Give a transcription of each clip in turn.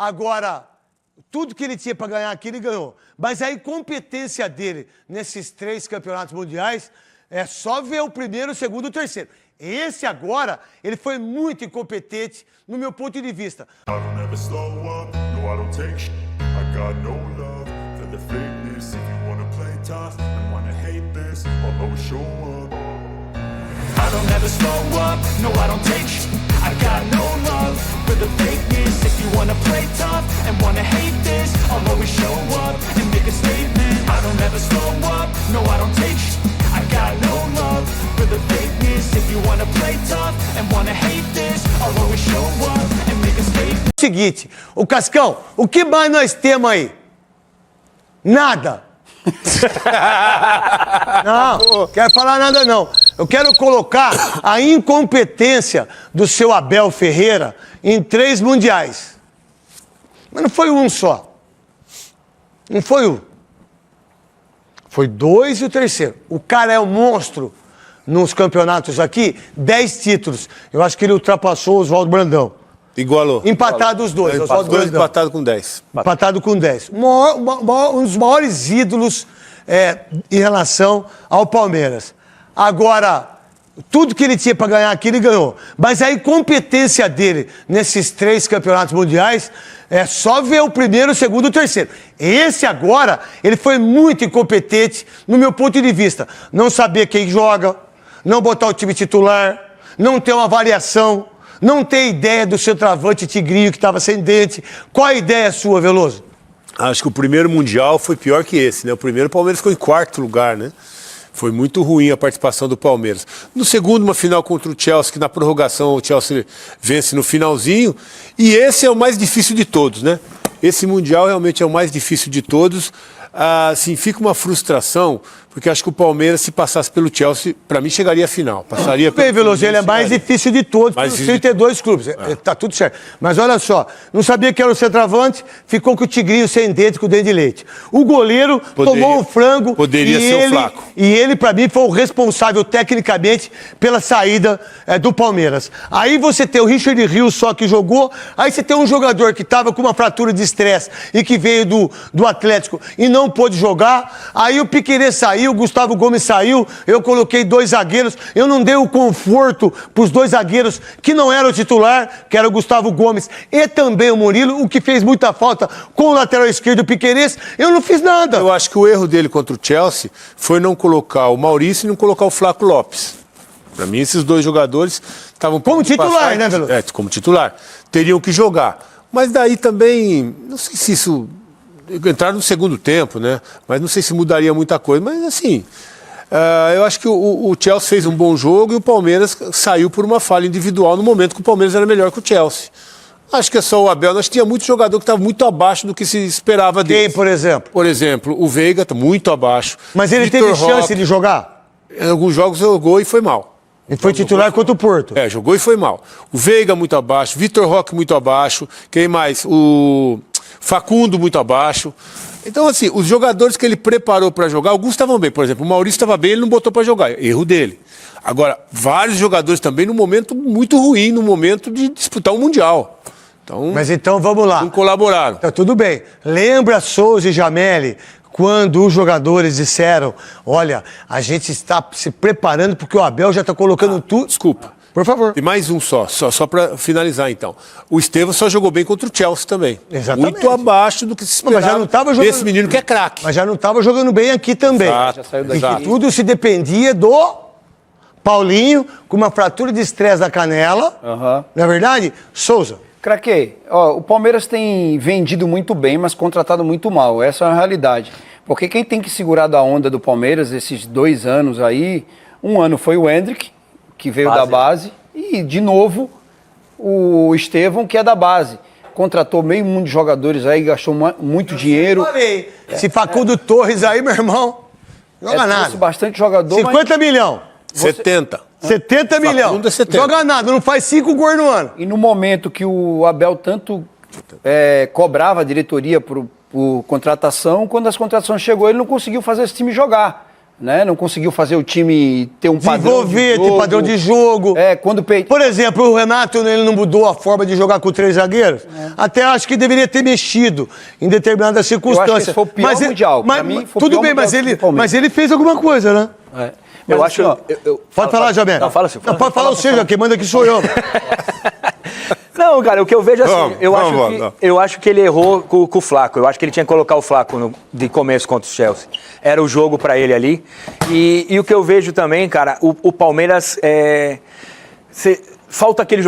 Agora, tudo que ele tinha para ganhar aqui, ele ganhou. Mas a incompetência dele nesses 3 campeonatos mundiais é só ver o primeiro, o segundo e o terceiro. Esse agora, ele foi muito incompetente no meu ponto de vista. I don't ever slow up, no I don't take sh**. I got no love for the fakeness. If you wanna play tough and wanna hate this, I'll always show up and make a statement. I don't ever slow up, no I don't take sh**. I got no love for the fakeness. If you wanna play tough and wanna hate this, I'll always show up and make a statement. Seguinte, o Cascão, o que mais nós temos aí? Nada. Não, quero falar nada não. Eu quero colocar a incompetência do seu Abel Ferreira em 3 mundiais. Mas não foi um só. Não foi um. Foi 2 e o terceiro. O cara é um monstro nos campeonatos aqui, 10 títulos. Eu acho que ele ultrapassou o Oswaldo Brandão. Igualou. Empatado os dois. Empatado com 10. Empatado com 10. Um dos maiores ídolos em relação ao Palmeiras. Agora, tudo que ele tinha para ganhar aqui, ele ganhou. Mas a incompetência dele nesses 3 campeonatos mundiais é só ver o primeiro, o segundo e o terceiro. Esse agora, ele foi muito incompetente no meu ponto de vista. Não saber quem joga, não botar o time titular, não ter uma variação, não ter ideia do centroavante Tigrinho que estava sem dente. Qual a ideia sua, Veloso? Acho que o primeiro Mundial foi pior que esse, né? O primeiro, o Palmeiras ficou em 4º lugar, né? Foi muito ruim a participação do Palmeiras. No segundo, uma final contra o Chelsea, que na prorrogação o Chelsea vence no finalzinho. E esse é o mais difícil de todos, né? Esse Mundial realmente é o mais difícil de todos. Assim, fica uma frustração, porque acho que o Palmeiras, se passasse pelo Chelsea, para mim chegaria à final. Passaria bem, Veloso, ele é mais difícil de todos, pelos 32 clubes. Tá tudo certo. Mas olha só, não sabia que era o centroavante, ficou com o Tigrinho sem dente, com o dente de leite. O goleiro tomou um frango. Poderia ser o Flaco. E ele, para mim, foi o responsável tecnicamente pela saída do Palmeiras. Aí você tem o Richard Rios só que jogou, aí você tem um jogador que estava com uma fratura de estresse e que veio do Atlético e não pôde jogar, aí o Piquerez saiu, o Gustavo Gomes saiu, eu coloquei 2 zagueiros, eu não dei o conforto para os 2 zagueiros que não eram o titular, que era o Gustavo Gomes e também o Murilo, o que fez muita falta com o lateral esquerdo, o Piquerez, eu não fiz nada. Eu acho que o erro dele contra o Chelsea foi não colocar o Maurício e não colocar o Flaco Lopes. Para mim, esses 2 jogadores estavam... Como titular, né, Veloso? Como titular. Teriam que jogar. Mas daí também, não sei se isso... Entraram no segundo tempo, né? Mas não sei se mudaria muita coisa. Mas, assim, eu acho que o Chelsea fez um bom jogo e o Palmeiras saiu por uma falha individual no momento que o Palmeiras era melhor que o Chelsea. Acho que é só o Abel. Nós tinha muito jogador que estava muito abaixo do que se esperava dele. Quem, por exemplo? Por exemplo, o Veiga está muito abaixo. Mas ele teve chance de jogar? Em alguns jogos jogou e foi mal. Ele foi titular contra o Porto. Jogou e foi mal. O Veiga muito abaixo, Vitor Roque muito abaixo. Quem mais? O Facundo muito abaixo. Então, assim, os jogadores que ele preparou para jogar, alguns estavam bem. Por exemplo, o Maurício estava bem, ele não botou para jogar. Erro dele. Agora, vários jogadores também num momento muito ruim, no momento de disputar o Mundial. Então, mas então vamos lá. Não colaboraram. Tá tudo bem. Lembra Souza e Jameli, quando os jogadores disseram, olha, a gente está se preparando porque o Abel já está colocando tudo... Desculpa. Por favor. E mais um só para finalizar, então. O Estevão só jogou bem contra o Chelsea também. Exatamente. Muito abaixo do que se esperava. Mas já não estava jogando... Esse menino que é craque. Mas já não estava jogando bem aqui também. Exato. E que tudo se dependia do Paulinho, com uma fratura de estresse da canela. Não é verdade? Souza. Craquei, o Palmeiras tem vendido muito bem, mas contratado muito mal. Essa é a realidade. Porque quem tem que segurar da onda do Palmeiras esses 2 anos aí, um ano foi o Hendrick, que veio da base, e, de novo, o Estevão, que é da base. Contratou meio mundo de jogadores aí, gastou muito dinheiro. Falei, se Facundo Torres aí, meu irmão, joga nada. Bastante jogador, 50 milhões. 70. 70 milhões. É 70. Joga nada, não faz 5 gols no ano. E no momento que o Abel tanto cobrava a diretoria por contratação, quando as contratações chegou, ele não conseguiu fazer esse time jogar. né? Não conseguiu fazer o time ter um padrão de Desenvolver, ter jogo. padrão de jogo. Quando Por exemplo, o Renato ele não mudou a forma de jogar com 3 zagueiros. Até acho que deveria ter mexido em determinadas circunstâncias. Eu acho que esse foi o pior mundial. Pra mim, foi o tudo pior bem, mundial do mas ele fez alguma coisa, né? Eu acho. Pode falar, Jamé. Não, fala assim. Pode falar o seja, quem manda aqui sou eu. Não, cara, o que eu vejo é assim, eu acho que ele errou com o Flaco. Eu acho que ele tinha que colocar o Flaco de começo contra o Chelsea. Era o jogo pra ele ali. E o que eu vejo também, cara, o Palmeiras falta aquele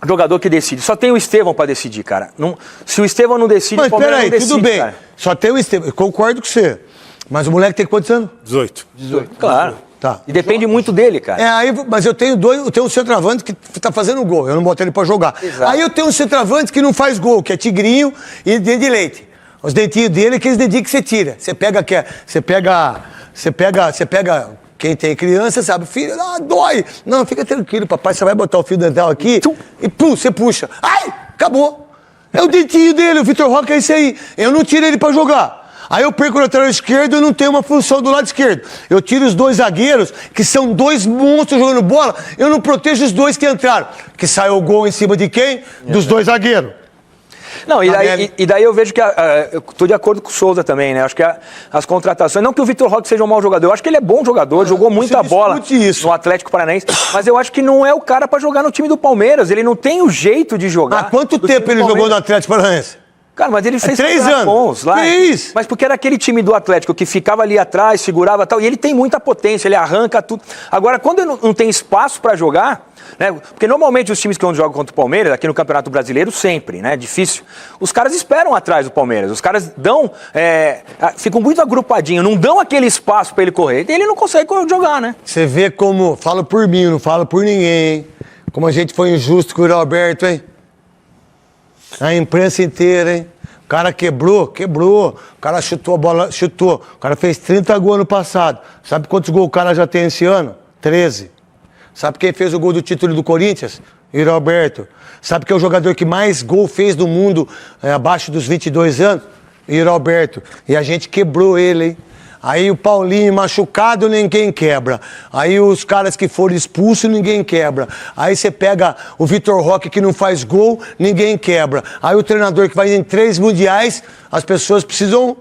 jogador que decide. Só tem o Estevão pra decidir, cara. Se o Estevão não decide, Mas o Palmeiras peraí, não decide, tudo bem. cara. Só tem o Estevão. Eu concordo com você. Mas o moleque tem quantos anos? 18. Claro. Tá. E depende muito dele, cara. Mas eu tenho um centroavante que tá fazendo gol. Eu não botei ele pra jogar. Exato. Aí eu tenho um centroavante que não faz gol, que é tigrinho e dente de leite. Os dentinhos dele é aqueles dentinhos que você tira. Você pega quem tem criança, sabe? Filho, dói. Não, fica tranquilo, papai. Você vai botar o fio dental aqui e pum, você puxa. Ai, acabou. É o dentinho dele, o Vitor Roque é isso aí. Eu não tiro ele pra jogar. Aí eu perco o lateral esquerdo e não tenho uma função do lado esquerdo. Eu tiro os 2 zagueiros, que são 2 monstros jogando bola, eu não protejo os 2 que entraram. Que saiu o gol em cima de quem? Dos 2 zagueiros. Não, e daí eu vejo que eu tô de acordo com o Souza também, né? Acho que as contratações, não que o Vitor Roque seja um mau jogador, eu acho que ele é bom jogador, jogou muita bola no Atlético Paranaense, mas eu acho que não é o cara pra jogar no time do Palmeiras, ele não tem o jeito de jogar. Há quanto tempo ele jogou no Atlético Paranaense? Cara, mas ele fez 3 anos bons lá. Que isso? Mas porque era aquele time do Atlético que ficava ali atrás, segurava tal, e ele tem muita potência, ele arranca tudo. Agora, quando ele não tem espaço pra jogar, né? Porque normalmente os times que jogam contra o Palmeiras, aqui no Campeonato Brasileiro, sempre, né? Difícil. Os caras esperam atrás do Palmeiras. Os caras ficam muito agrupadinhos, não dão aquele espaço pra ele correr. E ele não consegue jogar, né? Você vê como, falo por mim, não falo por ninguém, hein? Como a gente foi injusto com o Roberto, hein? A imprensa inteira, hein? O cara quebrou. O cara chutou a bola, chutou. O cara fez 30 gols no passado. Sabe quantos gols o cara já tem esse ano? 13. Sabe quem fez o gol do título do Corinthians? Yuri Alberto. Sabe quem é o jogador que mais gol fez no mundo abaixo dos 22 anos? Yuri Alberto. E a gente quebrou ele, hein? Aí o Paulinho machucado, ninguém quebra. Aí os caras que foram expulsos, ninguém quebra. Aí você pega o Vitor Roque que não faz gol, ninguém quebra. Aí o treinador que vai em 3 mundiais, as pessoas precisam